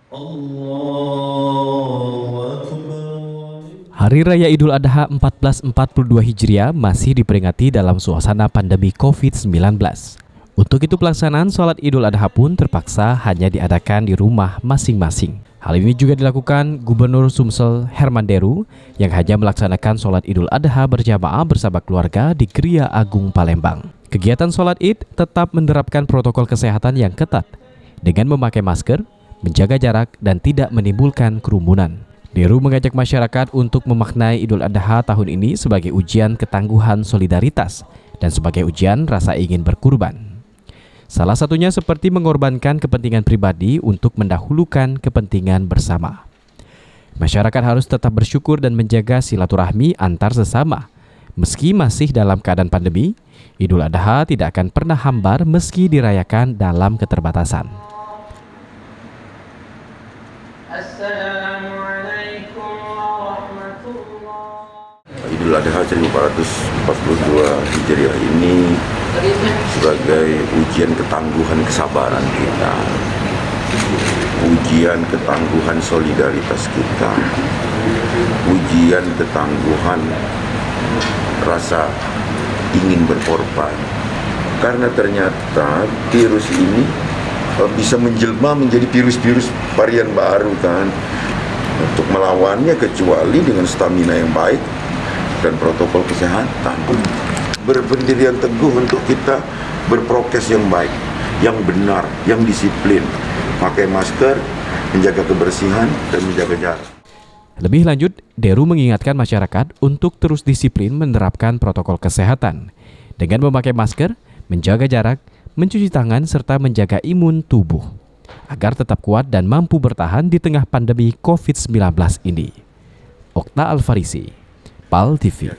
Hari Raya Idul Adha 1442 Hijriah masih diperingati dalam suasana pandemi COVID-19. Untuk itu pelaksanaan sholat Idul Adha pun terpaksa hanya diadakan di rumah masing-masing. Hal ini juga dilakukan Gubernur Sumsel Herman Deru yang hanya melaksanakan sholat Idul Adha berjamaah bersama keluarga di Gria Agung Palembang. Kegiatan sholat Id tetap menerapkan protokol kesehatan yang ketat dengan memakai masker, menjaga jarak, dan tidak menimbulkan kerumunan. Deru mengajak masyarakat untuk memaknai Idul Adha tahun ini sebagai ujian ketangguhan solidaritas dan sebagai ujian rasa ingin berkurban. Salah satunya seperti mengorbankan kepentingan pribadi untuk mendahulukan kepentingan bersama. Masyarakat harus tetap bersyukur dan menjaga silaturahmi antar sesama. Meski masih dalam keadaan pandemi, Idul Adha tidak akan pernah hambar meski dirayakan dalam keterbatasan. Assalamualaikum warahmatullahi. Idul Adha 1442 Hijriah ini sebagai ujian ketangguhan kesabaran kita, ujian ketangguhan solidaritas kita, ujian ketangguhan rasa ingin berkorban. Karena ternyata virus ini bisa menjelma menjadi virus-virus varian baru kan. Untuk melawannya kecuali dengan stamina yang baik dan protokol kesehatan. Berpendirian teguh untuk kita berprokes yang baik, yang benar, yang disiplin. Pakai masker, menjaga kebersihan, dan menjaga jarak. Lebih lanjut, Deru mengingatkan masyarakat untuk terus disiplin menerapkan protokol kesehatan dengan memakai masker, menjaga jarak, mencuci tangan, serta menjaga imun tubuh agar tetap kuat dan mampu bertahan di tengah pandemi COVID-19 ini. Okta Alfarisi, PAL TV.